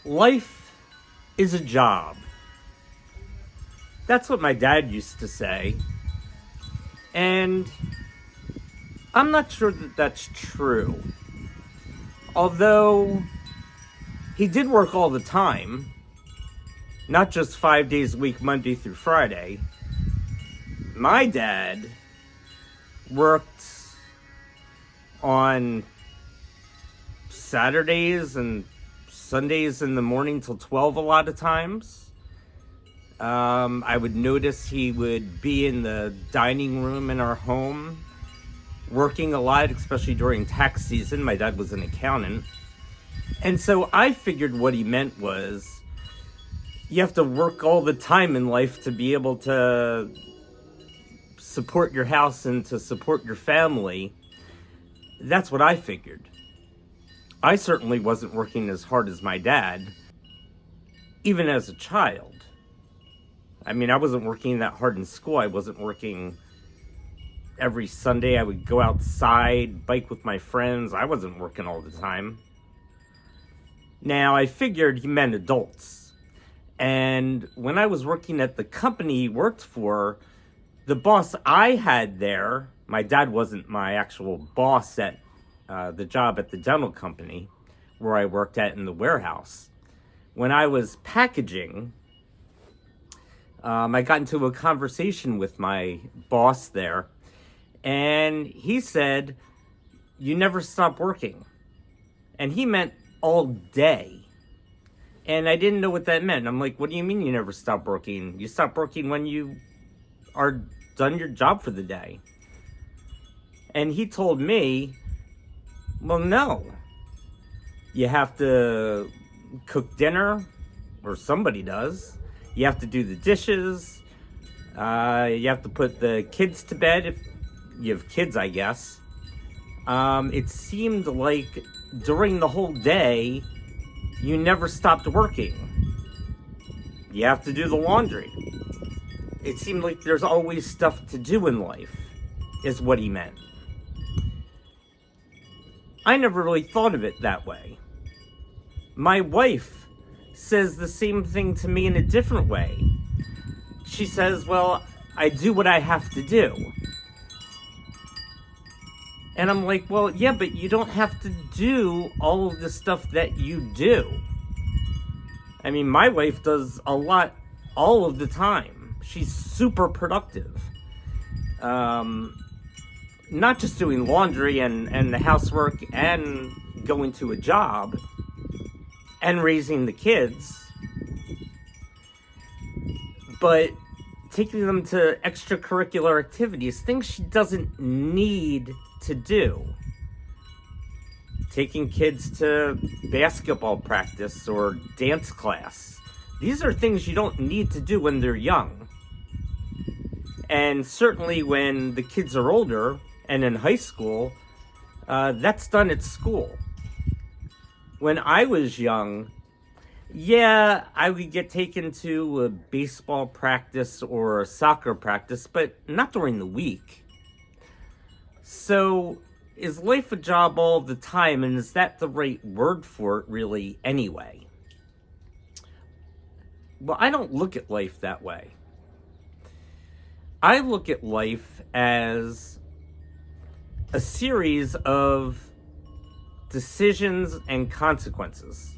Life is a job. That's what my dad used to say. And I'm not sure that that's true. Although he did work all the time, not just 5 days a week, Monday through Friday. My dad worked on Saturdays and Sundays in the morning till 12 a lot of times. I would notice he would be in the dining room in our home working a lot, especially during tax season. My dad was an accountant. And so I figured what he meant was you have to work all the time in life to be able to support your house and to support your family. That's what I figured. I certainly wasn't working as hard as my dad, even as a child. I mean, I wasn't working that hard in school. I wasn't working every Sunday. I would go outside, bike with my friends. I wasn't working all the time. Now, I figured he meant adults. And when I was working at the company he worked for, the boss I had there, my dad wasn't my actual boss at the job at the dental company where I worked at in the warehouse. When I was packaging, I got into a conversation with my boss there, and he said, "You never stop working." And he meant all day. And I didn't know what that meant. I'm like, what do you mean you never stop working? You stop working when you are done your job for the day. And he told me, well, no. You have to cook dinner, or somebody does. You have to do the dishes. You have to put the kids to bed, if you have kids, I guess. It seemed like during the whole day, you never stopped working. You have to do the laundry. It seemed like there's always stuff to do in life, is what he meant. I never really thought of it that way. My wife says the same thing to me in a different way. She says, well, I do what I have to do. And I'm like, well, yeah, but you don't have to do all of the stuff that you do. I mean, my wife does a lot all of the time. She's super productive. Not just doing laundry and the housework and going to a job and raising the kids, but taking them to extracurricular activities, things she doesn't need to do. Taking kids to basketball practice or dance class. These are things you don't need to do when they're young. And certainly when the kids are older and in high school, that's done at school. When I was young, yeah, I would get taken to a baseball practice or a soccer practice, but not during the week. So, is life a job all the time, and is that the right word for it, really, anyway? Well, I don't look at life that way. I look at life as a series of decisions and consequences.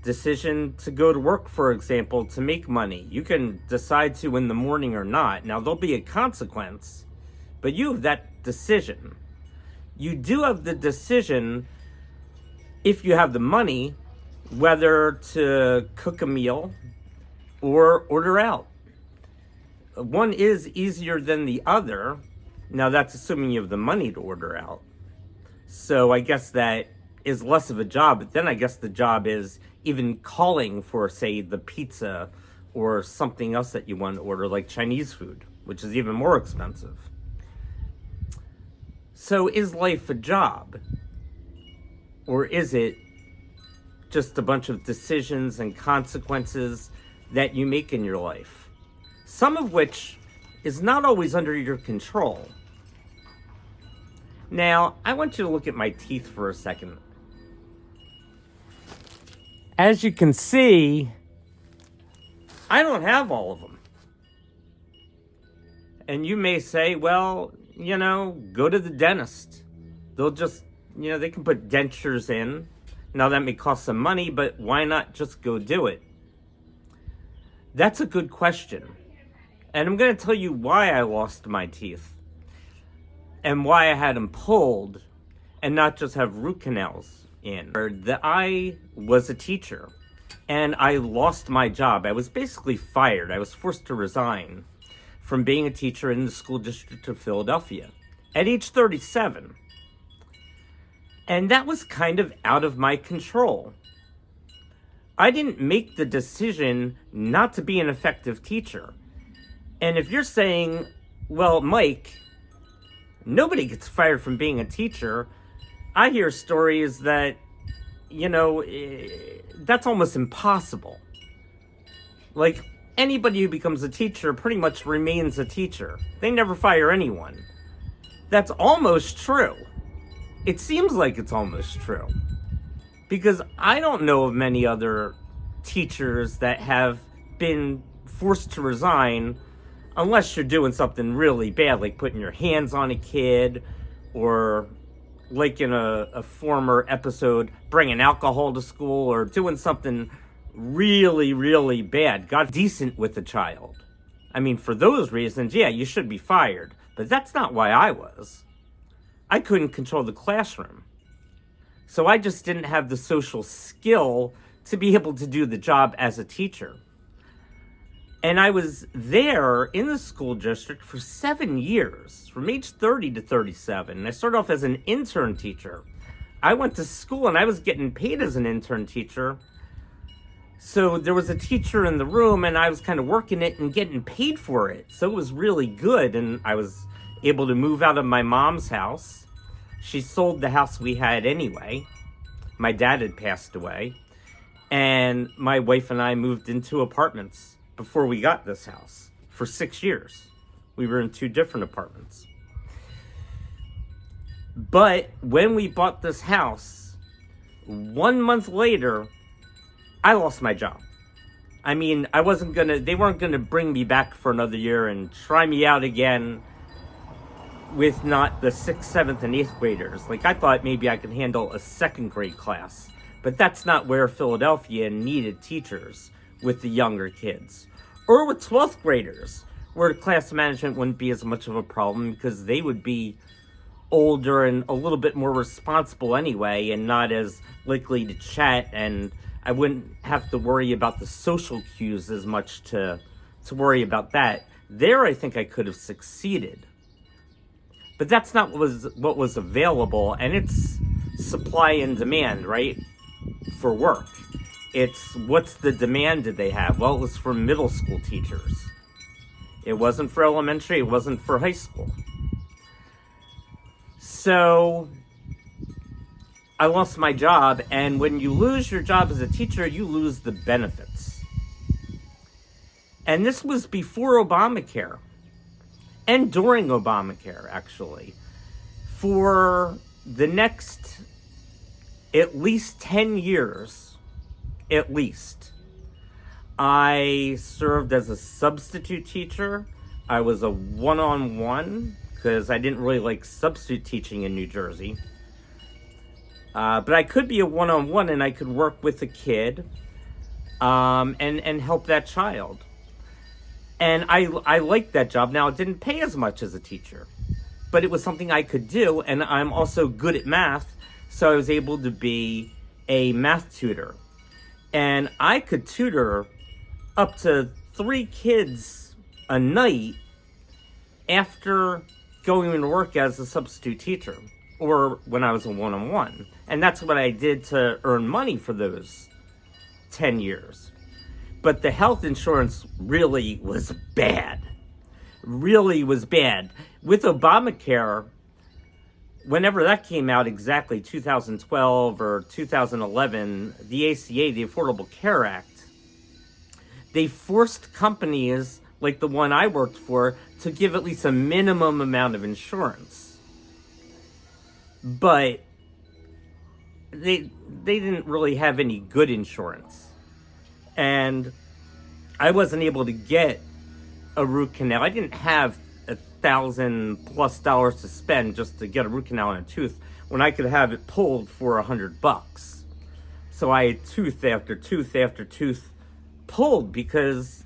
Decision to go to work, for example, to make money. You can decide to in the morning or not. Now, there'll be a consequence, but you have that decision. You do have the decision, if you have the money, whether to cook a meal or order out. One is easier than the other. Now, that's assuming you have the money to order out. So I guess that is less of a job, but then I guess the job is even calling for, say, the pizza or something else that you want to order, like Chinese food, which is even more expensive. So is life a job? Or is it just a bunch of decisions and consequences that you make in your life? Some of which is not always under your control. Now, I want you to look at my teeth for a second. As you can see, I don't have all of them. And you may say, well, go to the dentist. They'll just, they can put dentures in. Now that may cost some money, but why not just go do it? That's a good question. And I'm going to tell you why I lost my teeth and why I had them pulled and not just have root canals in. That I was a teacher and I lost my job. I was basically fired. I was forced to resign from being a teacher in the school district of Philadelphia at age 37. And that was kind of out of my control. I didn't make the decision not to be an effective teacher. And if you're saying, well, Mike, nobody gets fired from being a teacher, I hear stories that, that's almost impossible. Like, anybody who becomes a teacher pretty much remains a teacher. They never fire anyone. That's almost true. It seems like it's almost true. Because I don't know of many other teachers that have been forced to resign unless you're doing something really bad, like putting your hands on a kid, or like in a former episode, bringing alcohol to school, or doing something really, really bad. Got decent with a child. I mean, for those reasons, yeah, you should be fired. But that's not why I was. I couldn't control the classroom. So I just didn't have the social skill to be able to do the job as a teacher. And I was there in the school district for 7 years, from age 30 to 37. And I started off as an intern teacher. I went to school and I was getting paid as an intern teacher. So there was a teacher in the room and I was kind of working it and getting paid for it. So it was really good. And I was able to move out of my mom's house. She sold the house we had anyway. My dad had passed away. And my wife and I moved into apartments before we got this house for 6 years. We were in 2 different apartments. But when we bought this house, 1 month later, I lost my job. I mean, they weren't gonna bring me back for another year and try me out again with not the 6th, 7th, and 8th graders. Like, I thought maybe I could handle a 2nd grade class. But that's not where Philadelphia needed teachers, with the younger kids. Or with 12th graders, where class management wouldn't be as much of a problem because they would be older and a little bit more responsible anyway and not as likely to chat, and I wouldn't have to worry about the social cues as much to worry about that. There, I think I could have succeeded. But that's not what was available, and it's supply and demand, right, for work. It's what's the demand did they have? Well, it was for middle school teachers. It wasn't for elementary, it wasn't for high school. So I lost my job, and when you lose your job as a teacher, you lose the benefits. And this was before Obamacare. And during Obamacare, actually. For the next at least 10 years, at least, I served as a substitute teacher. I was a one-on-one, because I didn't really like substitute teaching in New Jersey. But I could be a one-on-one, and I could work with a kid and help that child. And I liked that job. Now, it didn't pay as much as a teacher, but it was something I could do, and I'm also good at math, so I was able to be a math tutor. And I could tutor up to 3 kids a night after going to work as a substitute teacher, or when I was a one-on-one. And that's what I did to earn money for those 10 years. But the health insurance really was bad. Really was bad. With Obamacare, whenever that came out, exactly 2012 or 2011, the ACA, the Affordable Care Act, they forced companies like the one I worked for to give at least a minimum amount of insurance. But they didn't really have any good insurance, and I wasn't able to get a root canal. I didn't have $1,000+ to spend just to get a root canal on a tooth when I could have it pulled for $100. So I had tooth after tooth after tooth pulled because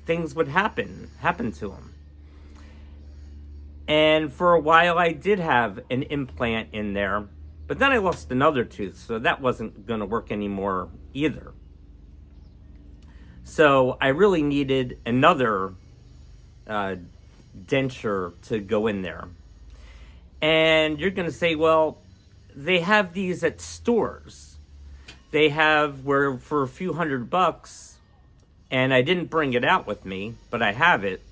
things would happen to them. And for a while I did have an implant in there, but then I lost another tooth, so that wasn't going to work anymore either. So I really needed another denture to go in there. And you're going to say, well, they have these at stores. They have where for a few $100, and I didn't bring it out with me, but I have it,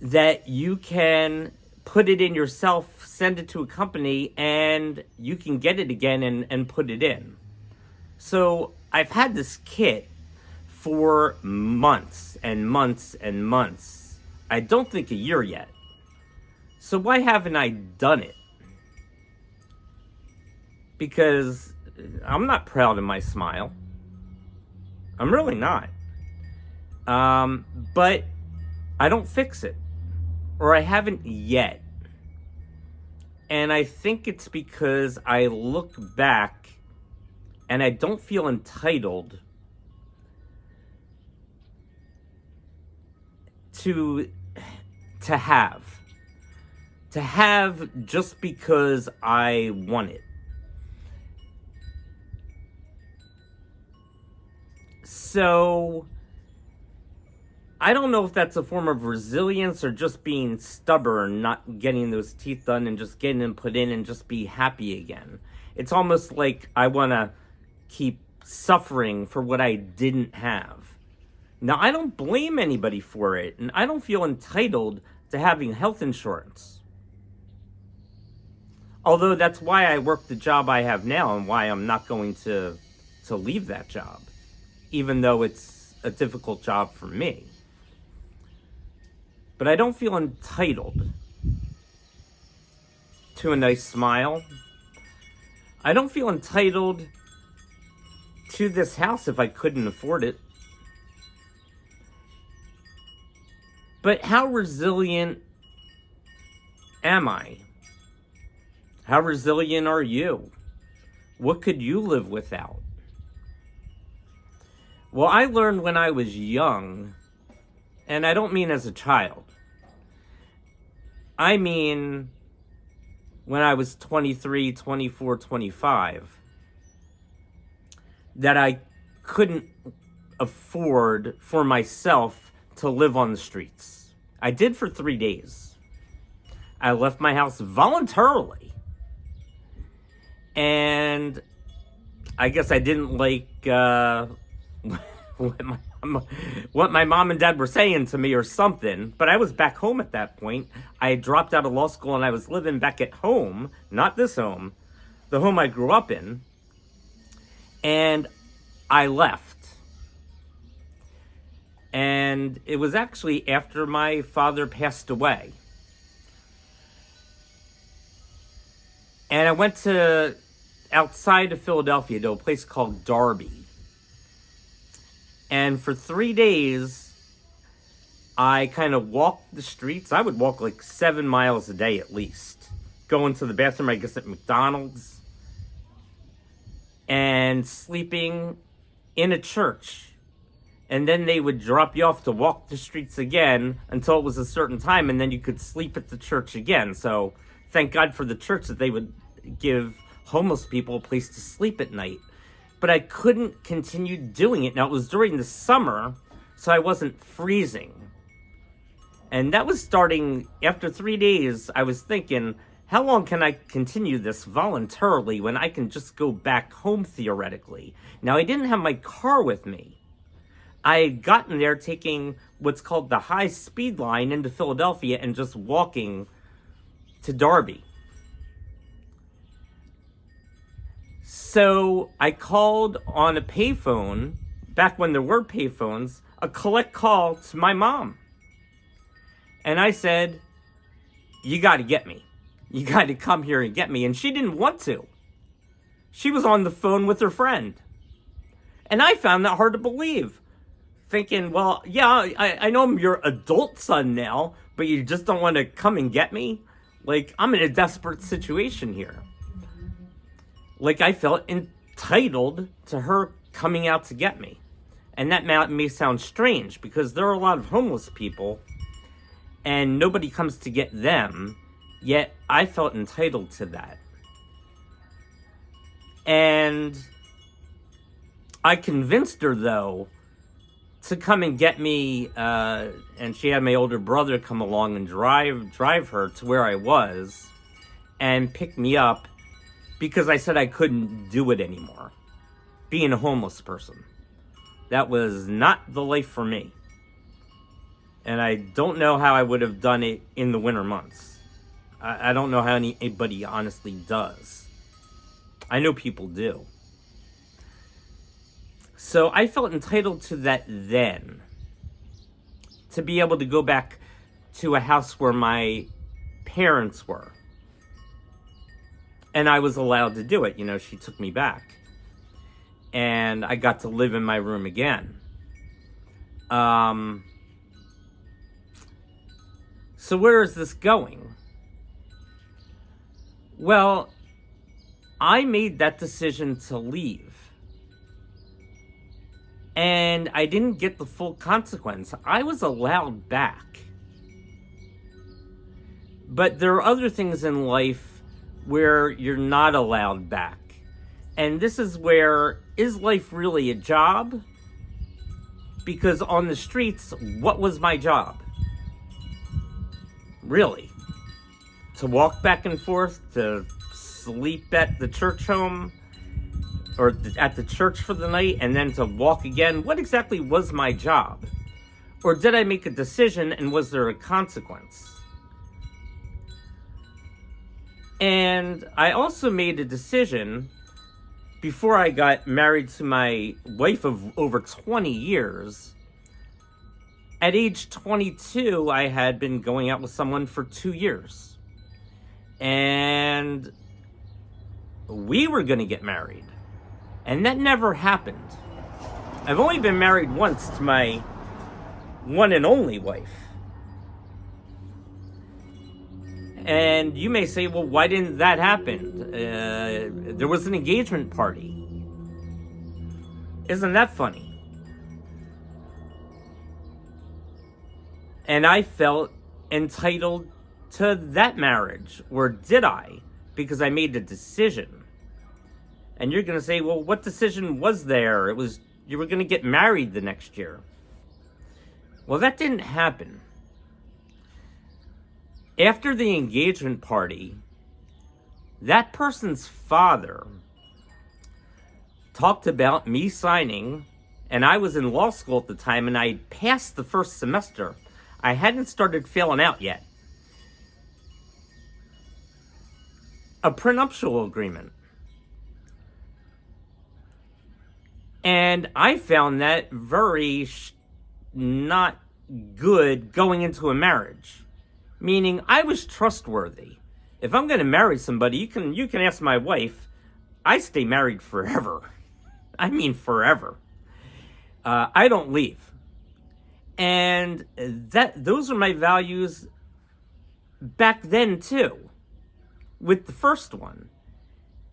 that you can put it in yourself, send it to a company, and you can get it again and put it in. So I've had this kit for months and months and months. I don't think a year yet. So why haven't I done it? Because I'm not proud of my smile. I'm really not. But I don't fix it. Or I haven't yet. And I think it's because I look back and I don't feel entitled to have just because I want it. So I don't know if that's a form of resilience or just being stubborn, not getting those teeth done and just getting them put in and just be happy again. It's almost like I want to keep suffering for what I didn't have. Now, I don't blame anybody for it, and I don't feel entitled to having health insurance. Although that's why I work the job I have now and why I'm not going to leave that job, even though it's a difficult job for me. But I don't feel entitled to a nice smile. I don't feel entitled to this house if I couldn't afford it. But how resilient am I? How resilient are you? What could you live without? Well, I learned when I was young, and I don't mean as a child. I mean when I was 23, 24, 25, that I couldn't afford for myself to live on the streets. I did for 3 days. I left my house voluntarily. And I guess I didn't like what my mom and dad were saying to me or something, but I was back home at that point. I had dropped out of law school and I was living back at home, not this home, the home I grew up in, and I left. And it was actually after my father passed away. And I went to outside of Philadelphia to a place called Darby. And for 3 days, I kind of walked the streets. I would walk like 7 miles a day at least. Going to the bathroom, I guess, at McDonald's. And sleeping in a church. And then they would drop you off to walk the streets again until it was a certain time. And then you could sleep at the church again. So thank God for the church that they would give homeless people a place to sleep at night. But I couldn't continue doing it. Now, it was during the summer, so I wasn't freezing. And that was starting after 3 days. I was thinking, how long can I continue this voluntarily when I can just go back home theoretically? Now, I didn't have my car with me. I had gotten there taking what's called the high speed line into Philadelphia and just walking to Darby. So I called on a payphone, back when there were payphones, a collect call to my mom. And I said, you got to get me. You got to come here and get me. And she didn't want to. She was on the phone with her friend. And I found that hard to believe. Thinking, well, yeah, I know I'm your adult son now, but you just don't want to come and get me? Like, I'm in a desperate situation here. Like, I felt entitled to her coming out to get me. And that may sound strange, because there are a lot of homeless people, and nobody comes to get them, yet I felt entitled to that. And I convinced her, though, to come and get me, and she had my older brother come along and drive her to where I was and pick me up, because I said I couldn't do it anymore. Being a homeless person. That was not the life for me. And I don't know how I would have done it in the winter months. I don't know how anybody honestly does. I know people do. So I felt entitled to that then. To be able to go back to a house where my parents were. And I was allowed to do it. You know, she took me back. And I got to live in my room again. So where is this going? Well, I made that decision to leave. And I didn't get the full consequence. I was allowed back. But there are other things in life where you're not allowed back. And this is where, is life really a job? Because on the streets, what was my job? Really? To walk back and forth, to sleep at the church home, or at the church for the night, and then to walk again? What exactly was my job? Or did I make a decision, and was there a consequence? And I also made a decision before I got married to my wife of over 20 years. At age 22, I had been going out with someone for 2 years. And we were going to get married. And that never happened. I've only been married once to my one and only wife. And you may say, well, why didn't that happen? There was an engagement party. Isn't that funny? And I felt entitled to that marriage. Or did I? Because I made a decision. And you're going to say, well, what decision was there? It was, you were going to get married the next year. Well, that didn't happen. After the engagement party, that person's father talked about me signing, and I was in law school at the time, and I passed the first semester. I hadn't started failing out yet. A prenuptial agreement. And I found that very not good going into a marriage. Meaning, I was trustworthy. If I'm going to marry somebody, you can ask my wife. I stay married forever. I mean forever. I don't leave. And those are my values back then too, with the first one.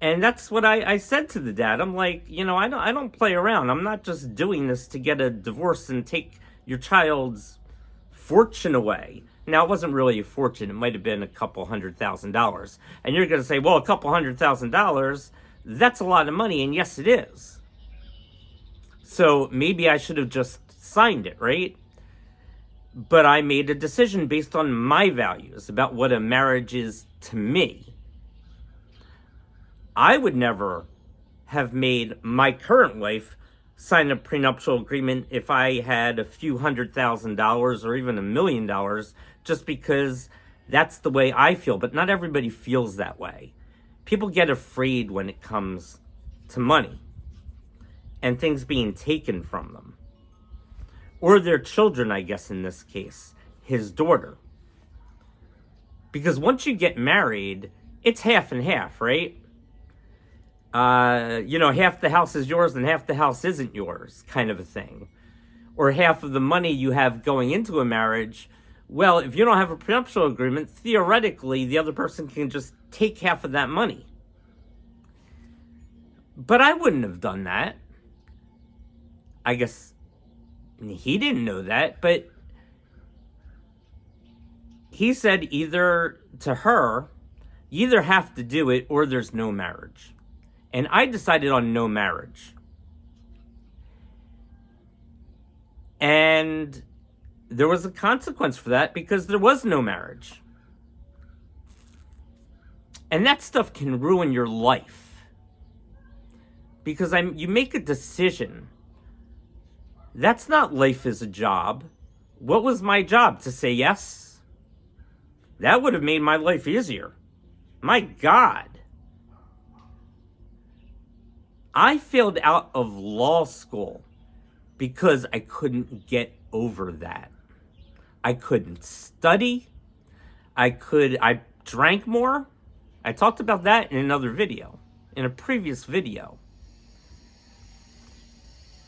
And that's what I said to the dad. I'm like, you know, I don't play around. I'm not just doing this to get a divorce and take your child's fortune away. Now, it wasn't really a fortune. It might have been a couple $100,000. And you're going to say, well, a couple $100,000, that's a lot of money. And yes, it is. So maybe I should have just signed it, right? But I made a decision based on my values about what a marriage is to me. I would never have made my current wife sign a prenuptial agreement if I had a few $100,000 or even $1 million, just because that's the way I feel. But not everybody feels that way. People get afraid when it comes to money and things being taken from them. Or their children, I guess, in this case, his daughter. Because once you get married, it's half and half, right? half the house is yours and half the house isn't yours, kind of a thing. Or half of the money you have going into a marriage. Well, if you don't have a prenuptial agreement, theoretically, the other person can just take half of that money. But I wouldn't have done that. I guess he didn't know that, but he said either to her, you either have to do it or there's no marriage. And I decided on no marriage. And there was a consequence for that because there was no marriage. And that stuff can ruin your life. Because you make a decision. That's not life as a job. What was my job? To say yes? That would have made my life easier. My God. I failed out of law school because I couldn't get over that. I couldn't study. I drank more. I talked about that in another video, in a previous video.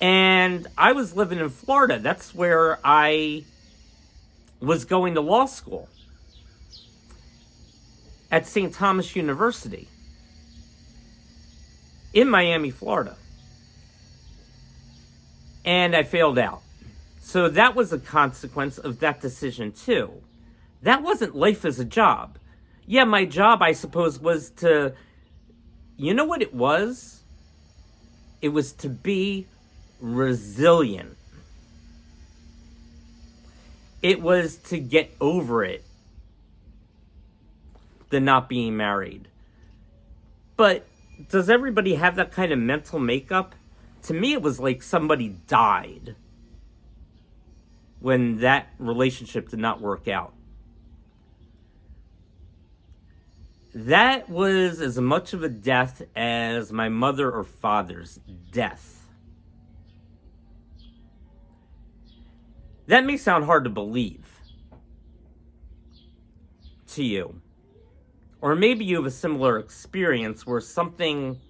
And I was living in Florida. That's where I was going to law school, at St. Thomas University in Miami, Florida. And I failed out. So that was a consequence of that decision too. That wasn't life as a job. Yeah, my job, I suppose, was to, you know what it was? It was to be resilient. It was to get over it, the not being married. But does everybody have that kind of mental makeup? To me, it was like somebody died when that relationship did not work out. That was as much of a death as my mother or father's death. That may sound hard to believe to you. Or maybe you have a similar experience where something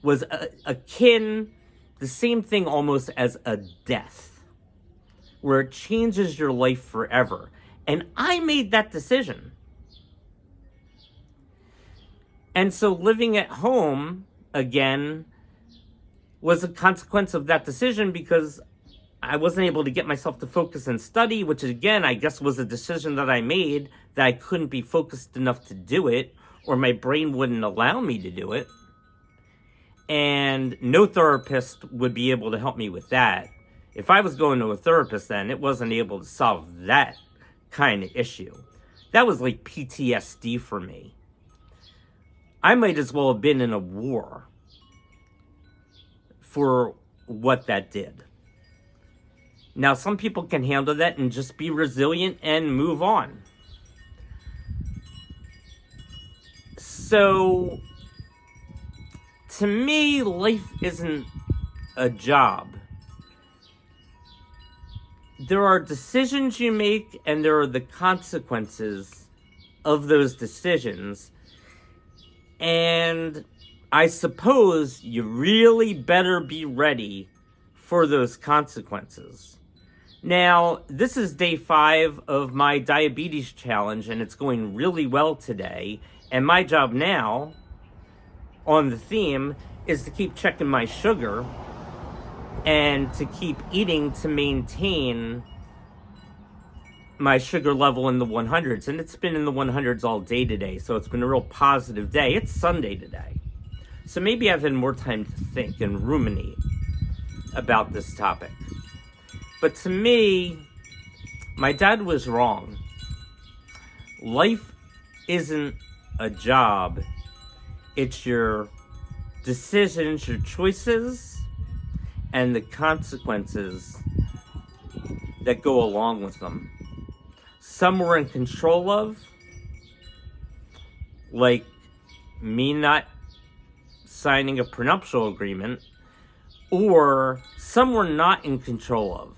was akin, the same thing almost as a death, where it changes your life forever. And I made that decision. And so living at home, again, was a consequence of that decision because I wasn't able to get myself to focus and study, which again, I guess was a decision that I made that I couldn't be focused enough to do it, or my brain wouldn't allow me to do it. And no therapist would be able to help me with that. If I was going to a therapist then, it wasn't able to solve that kind of issue. That was like PTSD for me. I might as well have been in a war for what that did. Now, some people can handle that and just be resilient and move on. So, to me, life isn't a job. There are decisions you make, and there are the consequences of those decisions. And I suppose you really better be ready for those consequences. Now, this is day 5 of my diabetes challenge, and it's going really well today. And my job now, on the theme, is to keep checking my sugar and to keep eating to maintain my sugar level in the 100s. And it's been in the 100s all day today, so it's been a real positive day. It's Sunday today. So maybe I've had more time to think and ruminate about this topic. But to me, my dad was wrong. Life isn't a job. It's your decisions, your choices, and the consequences that go along with them. Some we're in control of, like me not signing a prenuptial agreement, or some we're not in control of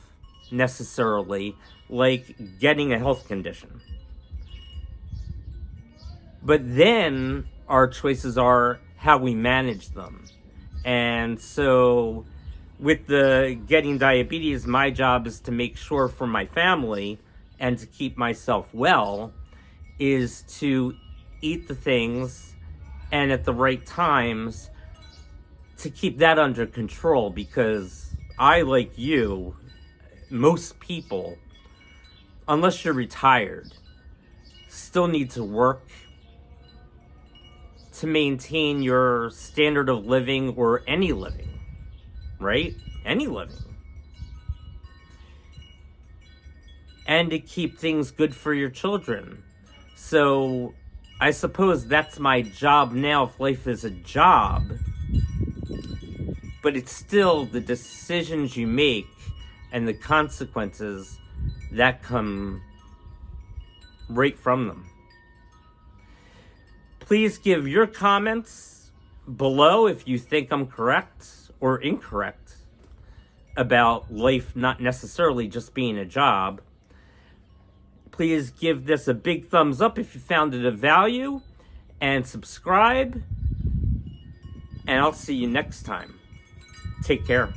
necessarily, like getting a health condition. But then our choices are how we manage them And so with the getting diabetes, my job is to make sure for my family and to keep myself well is to eat the things and at the right times to keep that under control, because I, like you, most people, unless you're retired, still need to work to maintain your standard of living, or any living, right? Any living. And to keep things good for your children. So I suppose that's my job now, if life is a job. But it's still the decisions you make and the consequences that come right from them. Please give your comments below if you think I'm correct or incorrect about life not necessarily just being a job. Please give this a big thumbs up if you found it of value, and subscribe, and I'll see you next time. Take care.